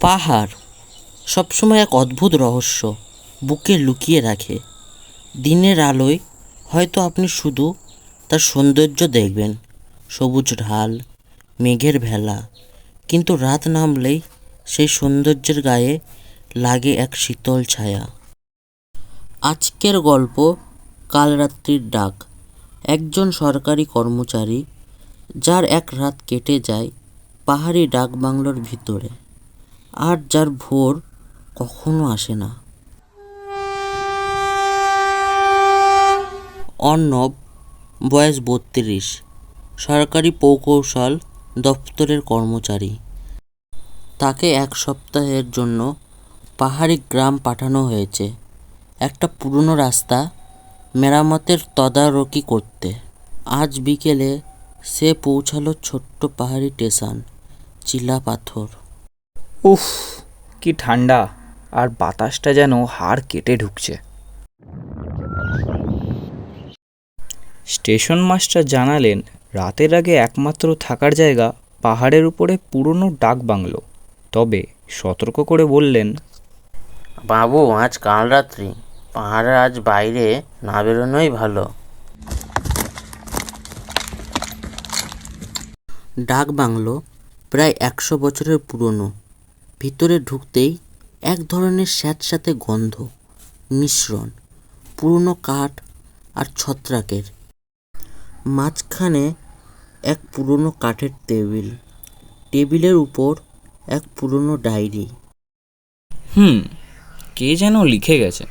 পাহাড় সবসময় এক অদ্ভুত রহস্য বুকে লুকিয়ে রাখে। দিনের আলোয় হয়তো আপনি শুধু তার সৌন্দর্য দেখবেন, সবুজ ঢাল, মেঘের ভেলা, কিন্তু রাত নামলেই সেই সৌন্দর্যের গায়ে লাগে এক শীতল ছায়া। আজকের গল্প কাল রাত্রির ডাক। একজন সরকারি কর্মচারী যার এক রাত কেটে যায় পাহাড়ি ডাক বাংলোর ভিতরে, আর যার ভোর কখনো আসে না। অর্ণব, বয়স 32, সরকারি প্রকৌশল দপ্তরের কর্মচারী। তাকে এক সপ্তাহের জন্য পাহাড়ি গ্রাম পাঠানো হয়েছে একটা পুরনো রাস্তা মেরামতের তদারকি করতে। আজ বিকেলে সে পৌঁছালো ছোট্ট পাহাড়ি স্টেশন চিলাপাথর। উফ, কি ঠান্ডা, আর বাতাসটা যেন হাড় কেটে ঢুকছে। স্টেশন মাস্টার জানালেন রাতের আগে একমাত্র থাকার জায়গা পাহাড়ের উপরে পুরনো ডাক বাংলো। তবে সতর্ক করে বললেন, বাবু, আজ কাল রাত্রি, পাহাড়ে আজ বাইরে না বেরোনোই ভালো। ডাক বাংলো প্রায় 100 বছরের পুরনো। ভিতরে ঢুকতেই এক ধরনের স্যাঁতস্যাঁতে গন্ধ মিশ্রণ পুরনো কাঠ আর ছত্রাকের। মাঝখানে এক পুরনো কাঠের টেবিল, টেবিলের উপর এক পুরনো ডায়েরি। কে যেন লিখে গেছে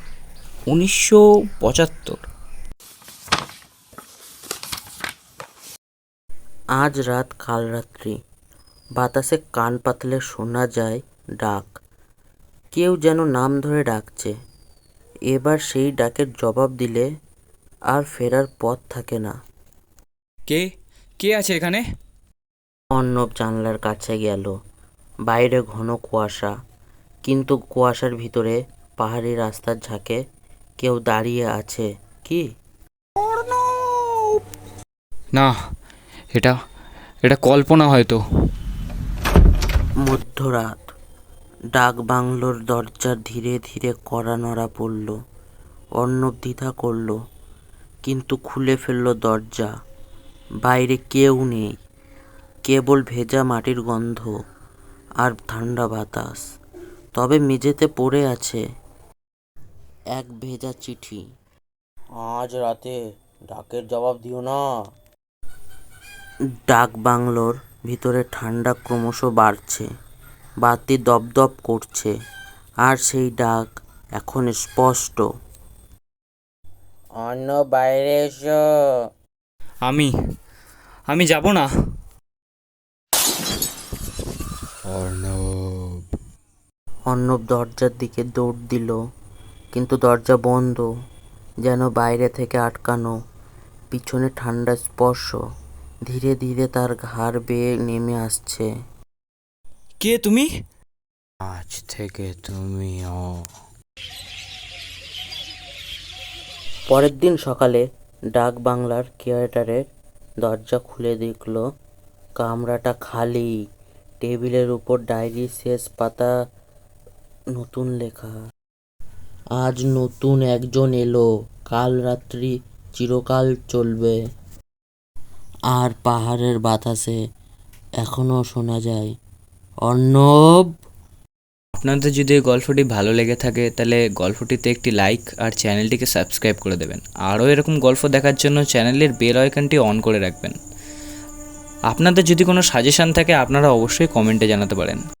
1975। আজ রাত কাল রাত্রি, বাতাসে কান পাতলে শোনা যায় ডাক। কেউ যেন নাম ধরে ডাকছে। এবার সেই ডাকের জবাব দিলে আর ফেরার পথ থাকে না। কে কে আছে এখানে? অর্ণব জানলার কাছে গেল। বাইরে ঘন কুয়াশা, কিন্তু কুয়াশার ভিতরে পাহাড়ি রাস্তার ঝাঁকে কেউ দাঁড়িয়ে আছে। কি? না, এটা এটা কল্পনা হয়তো। মধ্যরাত, ডাক বাংলোর দরজার ধীরে ধীরে কড়া নড়া পড়ল। অর্ণব দ্বিধা করল, কিন্তু খুলে ফেলল দরজা। বাইরে কেউ নেই, কেবল ভেজা মাটির গন্ধ আর ঠান্ডা বাতাস। তবে মেঝেতে পড়ে আছে এক ভেজা চিঠি। আজ রাতে ডাকের জবাব দিও না। ডাক বাংলোর ভিতরে ঠান্ডা ক্রমশ বাড়ছে, বাতি দপদপ করছে, আর সেই ডাক এখন স্পষ্ট। অন্য বাইরে এসো। আমি যাব না। অর্ণব দরজার দিকে দৌড় দিল, কিন্তু দরজা বন্ধ, যেন বাইরে থেকে আটকানো। পিছনে ঠান্ডা স্পর্শ ধীরে ধীরে তার ঘাড় বেয়ে নেমে আসছে। কে তুমি? আজ থেকে তুমিও। পরের দিন সকালে ডাক বাংলার কেয়ারটেকারের দরজা খুলে দেখল কামরাটা খালি। টেবিলের উপর ডায়েরির শেষ পাতা, নতুন লেখা। আজ নতুন একজন এলো, কাল রাত্রি চিরকাল চলবে। আর পাহাড়ের বাতাসে এখনো শোনা যায়, অর্ণব। আপনাদের যদি এই গল্পটি ভালো লেগে থাকে তাহলে গল্পটিতে একটি লাইক আর চ্যানেলটিকে সাবস্ক্রাইব করে দেবেন। আরও এরকম গল্প দেখার জন্য চ্যানেলের বেল আইকনটি অন করে রাখবেন। আপনাদের যদি কোনো সাজেশন থাকে আপনারা অবশ্যই কমেন্টে জানাতে পারেন।